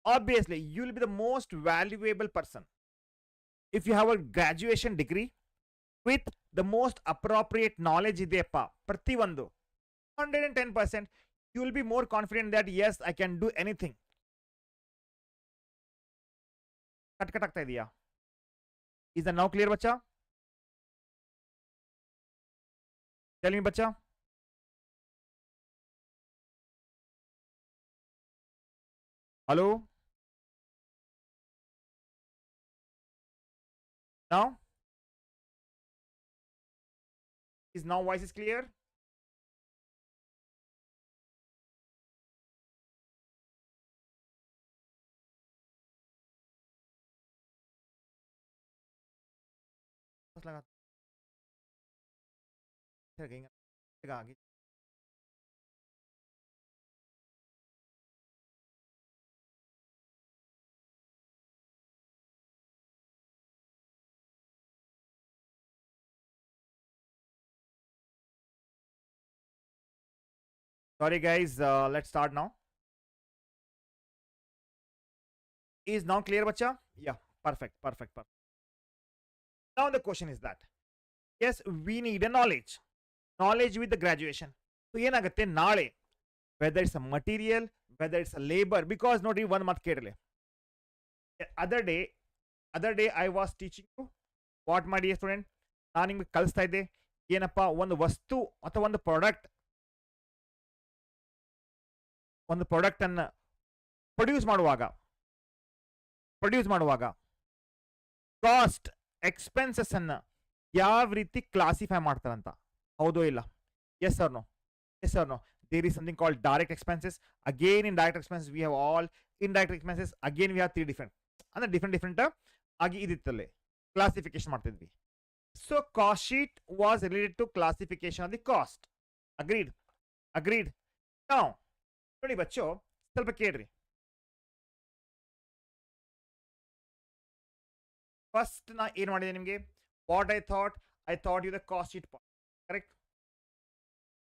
obviously you will be the most valuable person if you have a graduation degree with the most appropriate knowledge ಇದೆಯಪ್ಪ ಪ್ರತಿಯೊಂದು 110%, you will be more confident that yes, I can do anything. Cut ಆಗ್ತಾ ಇದೆಯಾ? Is that now clear, bacha? Tell me, bacha. Hello? Now? Is now voice is clear? Sorry guys, let's start now. Is now clear, bacha? Yeah, perfect. Now the question is that yes, we need a knowledge with the graduation. So ಏನಾಗುತ್ತೆ ನಾಳೆ, whether it's a material, whether it's a labor, because ನೋಡಿ one ಮಾತು ಕೇಳಲಿ. other day I was teaching you what my dear student, ನಾನು ನಿಮಗೆ ಕಲಿಸ್ತಾ ಇದ್ದೆ ಏನಪ್ಪ, ಒಂದು ವಸ್ತು ಅಥವಾ ಒಂದು ಪ್ರಾಡಕ್ಟ್ ಅನ್ನು ಪ್ರೊಡ್ಯೂಸ್ ಮಾಡುವಾಗ ಕಾಸ್ಟ್ ಎಕ್ಸ್ಪೆನ್ಸಸ್ ಅನ್ನ ಯಾವ ರೀತಿ ಕ್ಲಾಸಿಫೈ ಮಾಡ್ತಾರಂತ. ಹೌದೋ ಇಲ್ಲ? Yes or no? There is something called direct expenses. Again indirect expenses we have all indirect expenses. Again we have three different ಅಂದ್ರೆ different ಆಗಿ ಇದಿತ್ತಲ್ಲಿ ಕ್ಲಾಸಿಫಿಕೇಶನ್ ಮಾಡ್ತಿದ್ವಿ. So cost sheet was related to classification of the cost. Agreed. Now ನೋಡಿ ಬಚ್ಚೋ, ಸ್ವಲ್ಪ ಕೇಳ್ರಿ. First ನಾ ಏನು ಮಾಡಿದೆ ನಿಮಗೆ, what I thought you the cost sheet part. Correct?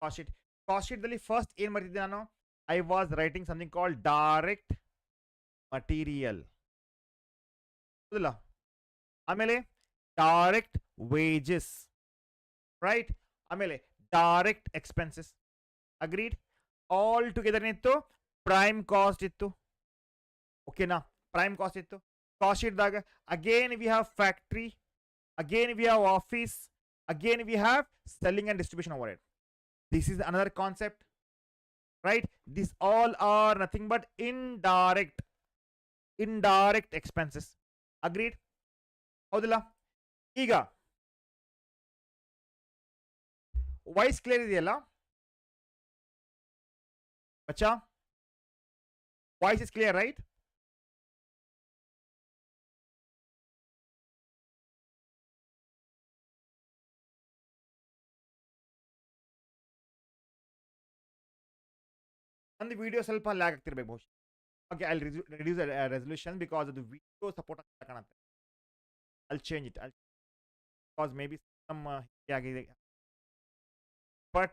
Cost sheet ದಲ್ಲಿ ಫಸ್ಟ್ ಏನು ಮಾಡ್ತಿದ್ದೆ ನಾನು, I was writing something called direct material. ಹೌದಲ್ಲ? ಆಮೇಲೆ ಡೈರೆಕ್ಟ್ ವೇಜಸ್, ರೈಟ್? ಆಮೇಲೆ direct expenses. Agreed? All together ಏನಿತ್ತು, ಪ್ರೈಮ್ ಕಾಸ್ಟ್ ಇತ್ತು. ಓಕೆನಾ? ಪ್ರೈಮ್ ಕಾಸ್ಟ್ ಇತ್ತು ಕಾಸ್ಟ್ ಶೀಟ್ದಾಗ. Again we have factory, again we have office, again we have selling and distribution overhead. This is another concept, right? These all are nothing but indirect expenses. Agreed? ಹೌದಿಲ್ಲ? ಈಗ voice clear ಇದೆಯಲ್ಲ ಬಚ್ಚಾ? Voice is clear, right? ನಂದು video ಸ್ವಲ್ಪ lag ಆಗ್ತಿರ್ಬೇಕು ಬಹುಶಃ. Okay, I reduce resolution because ಅದು video support ಆಗ್ತಾ ಕಾಣುತ್ತೆ. I'll change it. Because maybe some ಆಗಿದೆ. But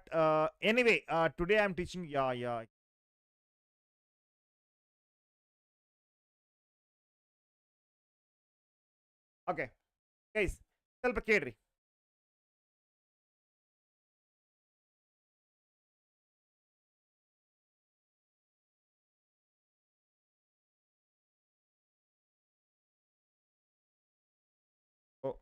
anyway, today I'm teaching. Yeah. Okay, guys, ಸ್ವಲ್ಪ ಕೇಳ್ರಿ. Oh.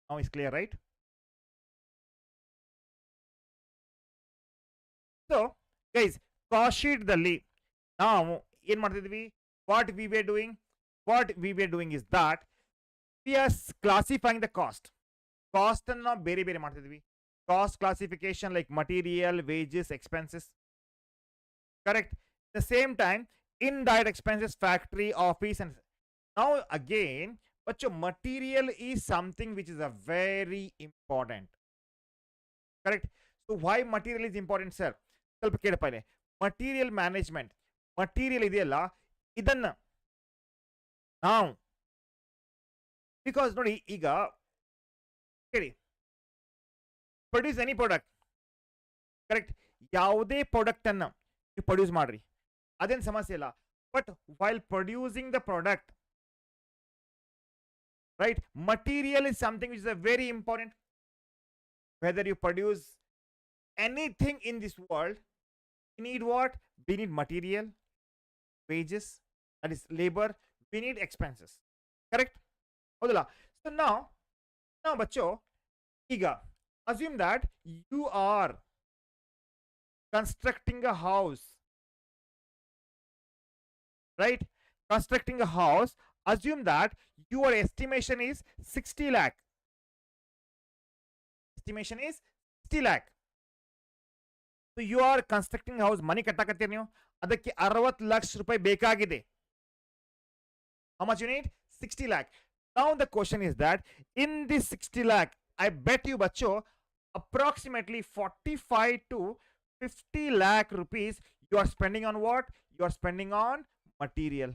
Now it's clear, right? So guys, cost sheet ದಲ್ಲಿ ನಾವು ಏನ್ ಮಾಡ್ತಿದ್ವಿ, what we were doing is that we are classifying the cost ಅನ್ನ ಬೇರೆ ಮಾಡ್ತಿದ್ವಿ. Cost classification like material, wages, expenses. Correct? the same time indirect expenses, factory, office, and now again but your material is something which is a very important. Correct? So why material is important, sir? ಸ್ವಲ್ಪ ಕೇಳಪ್ಪ ಇದೆ. Material management, material ಇದೆಯಲ್ಲ ಇದನ್ನ ನಾವು because ನೋಡಿ ಈಗ ಹೇಳಿ produce any product, correct, ಯಾವುದೇ product ಅನ್ನು ನೀವು ಪ್ರೊಡ್ಯೂಸ್ ಮಾಡ್ರಿ, ಅದೇನು ಸಮಸ್ಯೆ ಇಲ್ಲ. But while producing the product, right, material is something which is a very important. Whether you produce anything in this world, we need what? We need material, wages, that is labor, we need expenses, correct? Hodala. So now bacho, iga assume that you are constructing a house, right? Constructing a house, assume that your estimation is 60 lakh. Estimation is 60 lakh. So you are constructing a house, money ಕಟ್ಟಕತ್ತೀರಿ ನೀವು, ಅದಕ್ಕೆ 60 ಲಕ್ಷ ರೂಪಾಯಿ ಬೇಕಾಗಿದೆ. How much you need? 60 lakh. Now the question is that in this 60 lakh, I bet you bacho, approximately 45 to 50 lakh rupees you are spending on what? You are spending on material.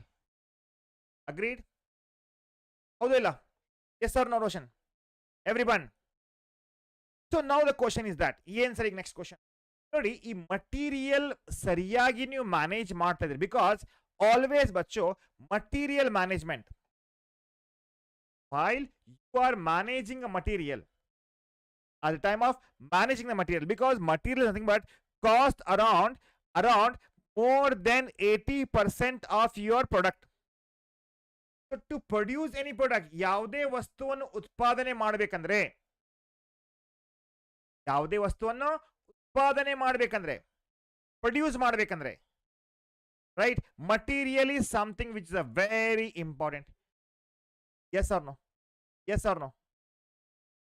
Agreed? ಹೌದಿಲ್ಲ? Yes or no, Roshan? Everyone. So now the question is that ಏನು ಸರಿ next question ನೋಡಿ, ಈ material ಸರಿಯಾಗಿ ನೀವು manage ಮಾಡ್ತಾ ಇದ್ರಿ, because always ಬಚ್ಚೋ material management, while you are managing a material, at the time of managing the material, because material is nothing but cost around more than 80% of your product. So to produce any product, ಯಾವುದೇ ವಸ್ತುವನ್ನು ಉತ್ಪಾದನೆ ಮಾಡಬೇಕಂದ್ರೆ, ಯಾವುದೇ ವಸ್ತುವನ್ನು ಉತ್ಪಾದನೆ ಮಾಡಬೇಕಂದ್ರೆ, produce ಮಾಡಬೇಕಂದ್ರೆ, right, material is something which is a very important. Yes or no? Yes or no?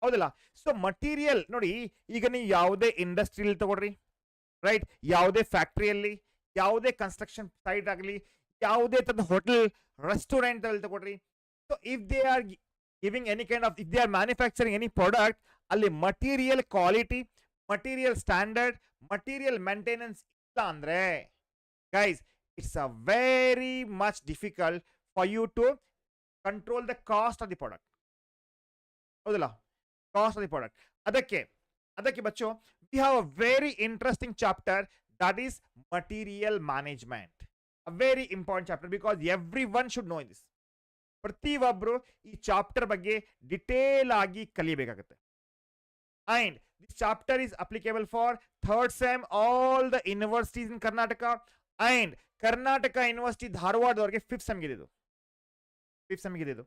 ಹೌದಲ್ಲ? ಸೊ ಮಟೀರಿಯಲ್ ನೋಡಿ, ಈಗ ನೀವು ಯಾವುದೇ ಇಂಡಸ್ಟ್ರಿಯಲ್ಲಿ ತಗೊಳ್ರಿ, ರೈಟ್, ಯಾವುದೇ ಫ್ಯಾಕ್ಟ್ರಿಯಲ್ಲಿ, ಯಾವುದೇ ಕನ್ಸ್ಟ್ರಕ್ಷನ್ ಸೈಟ್ ಆಗಲಿ, ಯಾವುದೇ ತರದ ಹೋಟೆಲ್ ರೆಸ್ಟೋರೆಂಟ್ ಅಲ್ಲಿ ತಗೊಳ್ರಿ. So if they are giving any kind of, if they are manufacturing any product, ಅಲ್ಲಿ material quality, material standard, material maintenance ಇಲ್ಲ ಅಂದ್ರೆ guys, it's a very much difficult for you to control the cost of the product. ಹೌದಲ್ಲ? Cost of the product. ಅದಕ್ಕೆ ಬಚ್ಚೋ, we have a very interesting chapter, that is material management. A very important chapter because everyone should know this. ಪ್ರತಿ ಒಬ್ರು ಈ chapter ಬಗ್ಗೆ detail ಆಗಿ ಕಲಿಯಬೇಕಾಗುತ್ತೆ. And this chapter is applicable for third sem all the universities in Karnataka, and Karnataka University ಧಾರವಾಡದವರಿಗೆ fifth sem ಗಿದೆ ಇದು. Fifth sem ಗಿದೆ ಇದು.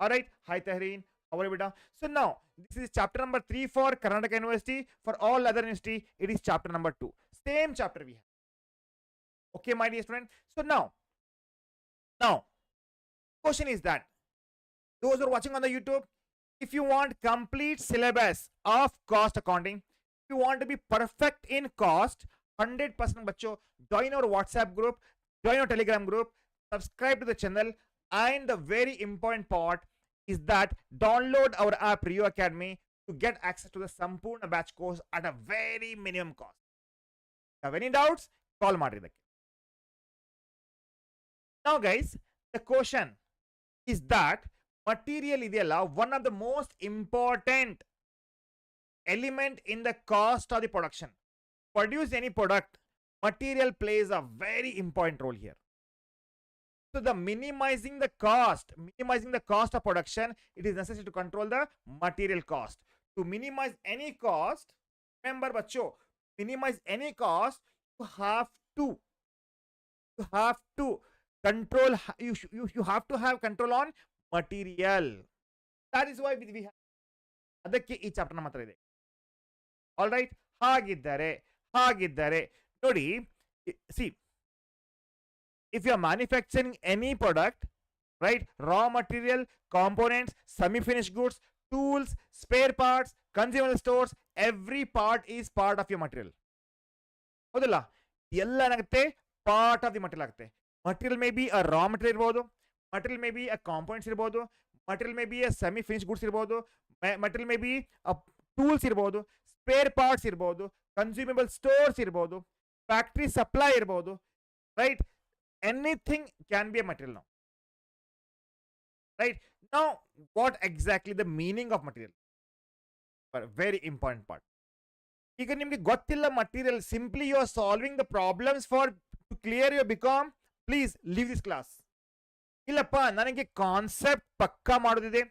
All right, hi Tahreen, how are you beta? So now this is chapter number 3 for Karnataka University. For all other university it is chapter number 2. Same chapter we have. Okay, my dear student. So now question is that those who are watching on the YouTube, if you want complete syllabus of cost accounting, if you want to be perfect in cost 100%, bacho, join our WhatsApp group, join our Telegram group, subscribe to the channel, and the very important part is that download our app Rio Academy to get access to the Sampurna batch course at a very minimum cost. Have any doubts? Call ಮಾಡ್ರಿ ಇದಕ್ಕೆ. Now guys, the question is that material ಇದೆಯಲ್ಲ, one of the most important element in the cost of the production. Produce any product, material plays a very important role here. So the minimizing the cost of production, it is necessary to control the material cost. To minimize any cost, remember bacho, minimize any cost, you have to control, you have to have control on material. That is why we have ಅದಕ್ಕೆ ಈ chapter ನಮ್ಮ ಹತ್ರ ಇದೆ. All right, ಹಾಗಿದ್ದರೆ ನೋಡಿ, C, if you are manufacturing any product, right, raw material, components, semi-finished goods, tools, spare parts, consumable stores, every part is part of your material. ಹೌದಲ್ಲ? ಎಲ್ಲ ಏನಾಗುತ್ತೆ? ಪಾರ್ಟ್ ಆಫ್ ದಿ ಮಟೀರಿಯಲ್ ಆಗುತ್ತೆ. Material may be a raw material ಇರ್ಬೋದು, material may be a components ಇರ್ಬೋದು, material may be a semi finish goods ಇರ್ಬೋದು, material may be a tools ಇರ್ಬೋದು, spare parts ಇರ್ಬೋದು, consumable stores ಇರ್ಬೋದು, factory supply ಇರ್ಬೋದು, right? Anything can be a material now. Right? Now, what exactly the meaning of material? But very important part. ಈಗ ನಿಮಗೆ ಗೊತ್ತಿಲ್ಲ material, simply you are solving the problems for to clear your BCom, please leave this class. ಇಲ್ಲಪ್ಪ ನನಗೆ concept ಪಕ್ಕಾ ಮಾಡೋದಿದೆ,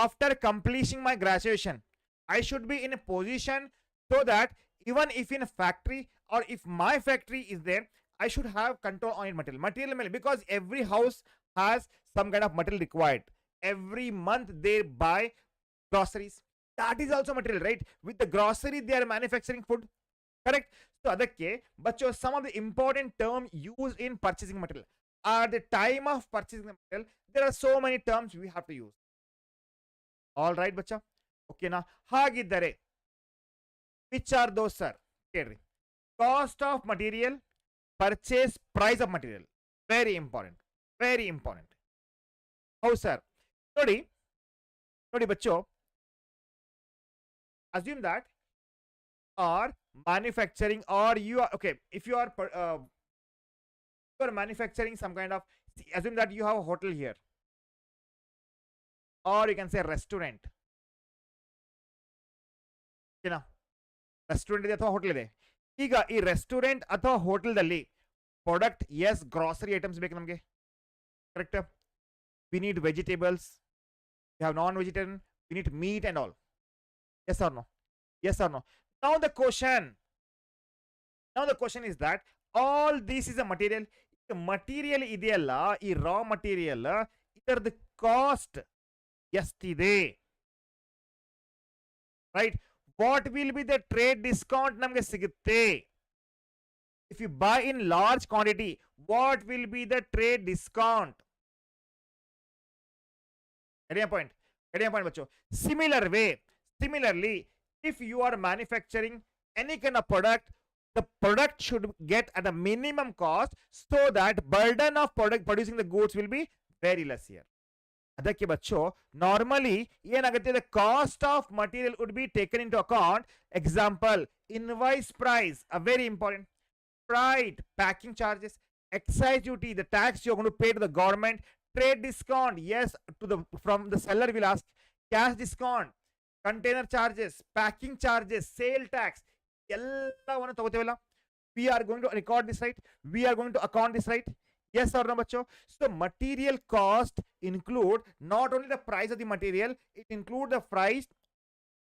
after completing my graduation I should be in a position so that even if in a factory or if my factory is there, I should have control on material ಮೇಲೆ, because every house has some kind of material required. Every month they buy groceries, that is also material, right? With the grocery they are manufacturing food, correct? So adakke bachcho, some of the important term used in purchasing material, at the time of purchasing the material there are so many terms we have to use. All right bachcha, okay na? Hagiddare which are those sir? ಕೇಳ್ರಿ. Cost of material, purchase price of material, very important, very important. How sir? ನೋಡಿ ನೋಡಿ ಬಚ್ಚೋ, assume that are manufacturing, or you are okay, if you are manufacturing some kind of, assume that you have a hotel here, or you can say restaurant, okay na? Restaurant ಇದೆ ಅಥವಾ hotel ಇದೆ. ಈಗ ಈ restaurant ಅಥವಾ ಹೋಟೆಲ್ದಲ್ಲಿ product, yes grocery items ಬೇಕು ನಮಗೆ, correct? We need vegetables, we have non vegetarian, we need meat and all. Yes or no? Yes or no? Now the question is that all this is a material. Material ಇದೆಯಲ್ಲ, ಈ raw material, ಇದರದ್ದು cost ಎಷ್ಟಿದೆ, right? What will be the trade discount ನಮಗೆ ಸಿಗುತ್ತೆ? If you buy in large quantity, what will be the trade discount? Getting a point? Getting a point bachcho? Similarly, if you are manufacturing any kind of product, the product should get at a minimum cost so that burden of product producing the goods will be very less here. ಅದಕ್ಕೆ ಬಚ್ಚೋ normally ಏನಾಗುತ್ತೆ, the cost of material would be taken into account. Example, invoice price, a very important. Freight, packing charges, excise duty, the tax you are going to pay to the government, trade discount, yes, to the from the seller will ask, cash discount, container charges, packing charges, sale tax, ಎಲ್ಲವನ್ನು ತಗೋತೇವಲ್ಲ, we are going to record this, right? We are going to account this, right? Yes or no bachcho? So material cost include not only the price of the material, it include the price,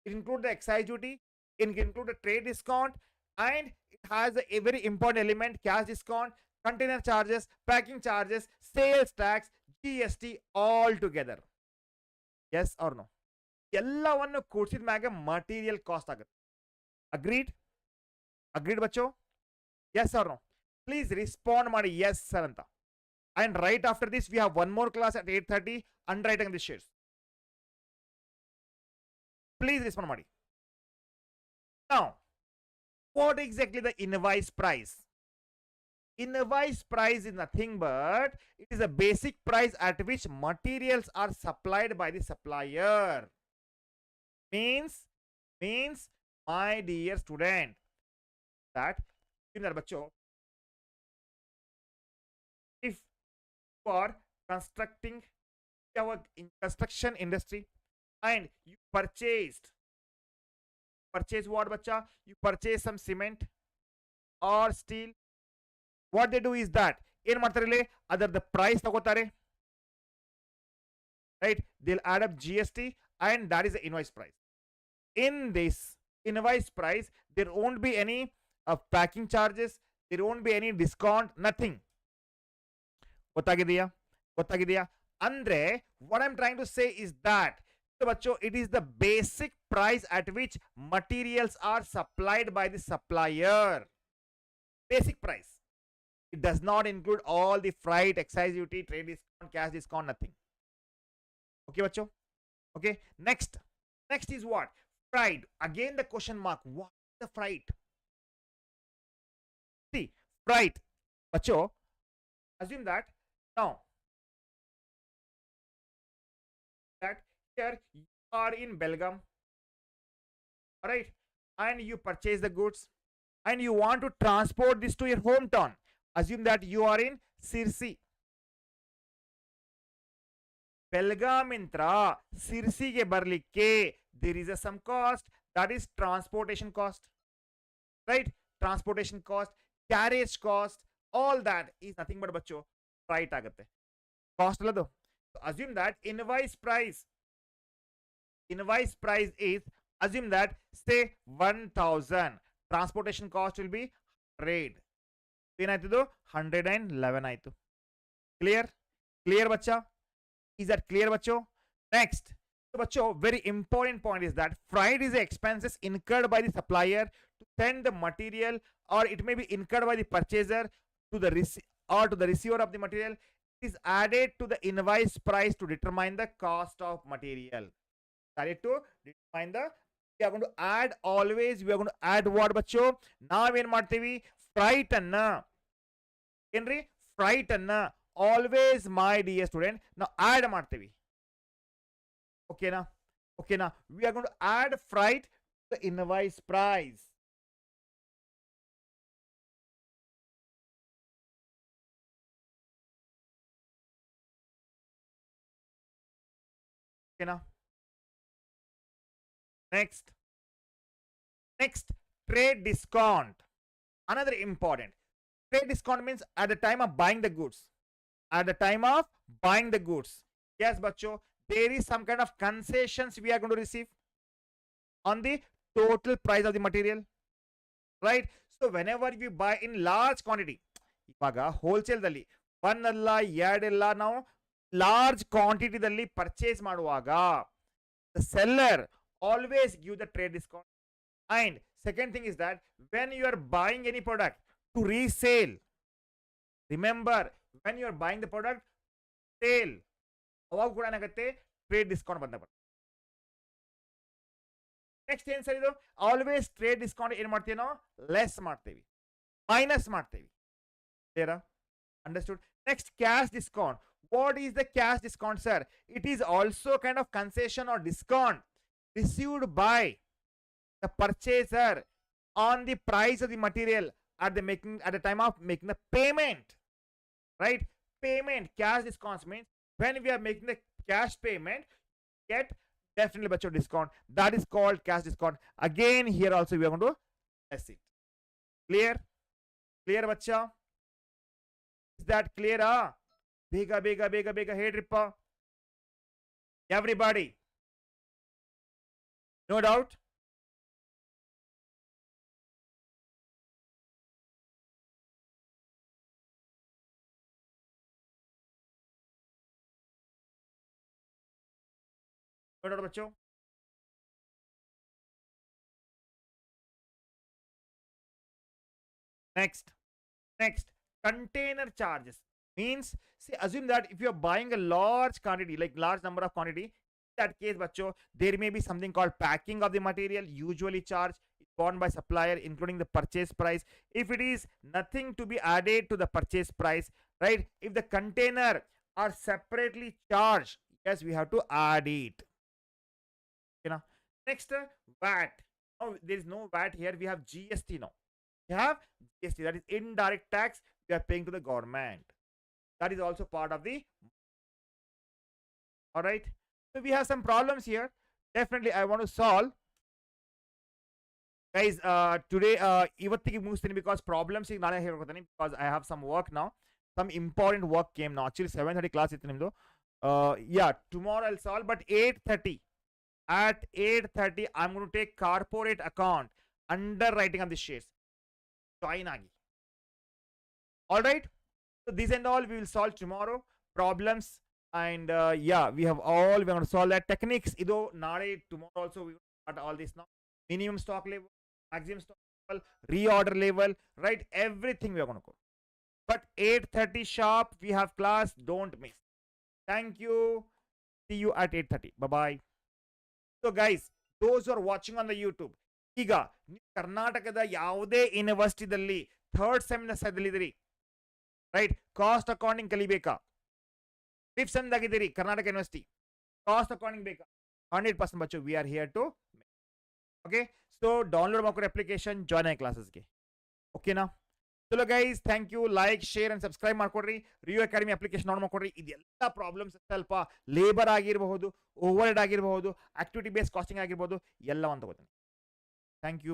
it include the excise duty, it include the trade discount, and it has a very important element, cash discount, container charges, packing charges, sales tax, GST all together. Yes or no? ಎಲ್ಲವನ್ನು ಕೂಡಿಸಿದ ಮ್ಯಾಗ material cost ಆಗುತ್ತೆ. Agreed? Agreed ಬಚ್ಚೋ? Yes or no? Please respond ಮಾಡಿ yes sir ಅಂತ. And right after this we have one more class at 8:30, underwriting the shares. Please respond ಮಾಡಿ. Now, what exactly the invoice price? Invoice price is nothing but it is a basic price at which materials are supplied by the supplier. Means my dear student, that bachcho, if you are constructing our construction industry and you purchase what bacha? You purchase some cement or steel. What they do is that ಏನು ಮಾಡ್ತಾರೆ ಇಲ್ಲಿ, ಅದರ price ತಗೋತಾರೆ, right? They'll add up GST and that is the invoice price. In this invoice price there won't be any packing charges, there won't be any discount, nothing. ಗೊತ್ತಾಗಿದೆಯಾ? ಅಂದ್ರೆ what I'm trying to say is that it is the basic price at which materials are supplied by the supplier. Basic price. It does not include all the freight, excise duty, trade discount, cash discount, nothing. Okay bachcho? Okay, next is what? Freight. Again the question mark, what is the freight? See, freight bachcho, assume that now that here you are in Belgaum, all right, and you purchase the goods and you want to transport this to your hometown. Assume that you are in Sirsi. Belgaum intra Sirsi ge barlikke there is some cost, that is transportation cost. right? Transportation cost, carriage cost, all that is nothing but bacho freight ಆಗುತ್ತೆ. Cost ಅಲ್ಲದು. So assume that invoice price is, assume that say 1000, transportation cost will be 100, ಏನಾಯ್ತು 111 ಆಯ್ತು. Clear bacha? Is that clear bacho? Next, so bacho, very important point is that freight is the expenses incurred by the supplier to send the material, or it may be incurred by the purchaser to the receiver of the material. It is added to the invoice price to determine the cost of material. Added to determine the, we are going to add, always we are going to add what bacho? ನಾವೇನ್ ಮಾಡ್ತೀವಿ, freight ಅನ್ನ ಏನ್ರಿ, freight ಅನ್ನ always my dear student now add ಮಾಡ್ತೀವಿ. ಓಕೆನಾ? We are going to add freight to the invoice price. ಓಕೆನಾ? Next, trade discount. Another important. Trade discount means at the time of buying the goods. At the time of buying the goods. Yes, bacho, there is some kind of concessions we are going to receive on the total price of the material. Right? So whenever we buy in large quantity, ಇವಾಗ wholesale ದಲ್ಲಿ ಒಂದಲ್ಲ ಎರಡಲ್ಲ ನಾವು large quantity ದಲ್ಲಿ purchase ಮಾಡುವಾಗ the seller always give the trade discount. And second thing is that when you are buying any product to resale, remember when you are buying the product sale, ಅವಾಗ ಕೂಡ ಏನಾಗುತ್ತೆ, trade discount ಬಂದ ಬರುತ್ತೆ. Next ಏನ್ sir ಇದು, always trade discount ಏನ್ ಮಾಡ್ತೀವಿ ನಾವು, ಲೆಸ್ ಮಾಡ್ತೀವಿ, ಮೈನಸ್ ಮಾಡ್ತೀವಿ. ಕ್ಲಿಯರಾ? Understood? Next cash discount. What is the cash discount, sir? It is also kind of concession or discount received by the purchaser on the price of the material at the time of making the payment. Right? Payment, cash discounts means when we are making the cash payment, get definitely bacho discount. That is called cash discount. Again, here also we are going to test it. Clear bacha? Is that clear? ಬೇಗ ಹೇಳ್ರಿಪ್ಪ everybody. No doubt? No doubt बच्चों? Next, container charges means, see, assume that if you are buying a large quantity, like large number of quantity, in that case bacho, there may be something called packing of the material, usually charged, borne by supplier, including the purchase price. If it is nothing to be added to the purchase price, right, if the container are separately charged, yes, we have to add it. You know. Next, VAT. Now there is no VAT here, we have GST now. We have GST, that is indirect tax we are paying to the government. That is also part of the, all right. So we have some problems here, definitely I want to solve, guys. Today ivattige mugisತೀನಿ because problems ಈಗ ನಾಳೆ ಹೇಳ್ಕೊತೀನಿ, because I have some work now, some important work came now. Actually 7:30 class ಇತ್ತು ನಿಮ್ದು. Yeah, tomorrow I'll solve, but 8:30, at 8:30 I'm going to take corporate account, underwriting of the shares. Join agi. All right. So these and all we will solve tomorrow. Problems and yeah, we are going to solve that. Techniques ido nade, tomorrow also we will start all this now. Minimum stock level, maximum stock level, reorder level, right? Everything we are going to go. But 8:30 sharp we have class, don't miss. Thank you. See you at 8:30. Bye bye. So guys, those who are watching on the YouTube, ಈಗ ಕರ್ನಾಟಕದ ಯಾವುದೇ ಯೂನಿವರ್ಸಿಟಿದಲ್ಲಿ third semester ಇದ್ದೀರಿ, right, cost accounting ಕಲಿಬೇಕಾ, 5th sem ಆಗಿದ್ದೀರಿ Karnataka university, ಕಾಸ್ಟ್ ಅಕೌಂಟಿಂಗ್ ಬೇಕಾ, 100% ಬಚ್ಚು we are here to. Okay, so download ಮಾಡ್ಕೊಡಿ ಅಪ್ಲಿಕೇಶನ್, ಜಾಯ್ನ್ ಆಗಿ ಕ್ಲಾಸಸ್ಗೆ. ಓಕೆನಾ? ಚಲೋ guys, thank you. Like, share and subscribe ಮಾಡ್ಕೊಡ್ರಿ. ರಿಯೋ ಅಕಾಡೆಮಿ ಅಪ್ಲಿಕೇಶನ್ ಆನ್ ಮಾಡ್ಕೊಡ್ರಿ. ಇದೆಲ್ಲ ಪ್ರಾಬ್ಲಮ್ಸ್ ಸ್ವಲ್ಪ ಲೇಬರ್ ಆಗಿರಬಹುದು, ಓವರ್ ಹೆಡ್ ಆಗಿರಬಹುದು, ಆಕ್ಟಿವಿಟಿ ಬೇಸ್ ಕಾಸ್ಟಿಂಗ್ ಆಗಿರ್ಬೋದು, ಎಲ್ಲ ಒಂದು ತಗೋತೀನಿ. Thank you.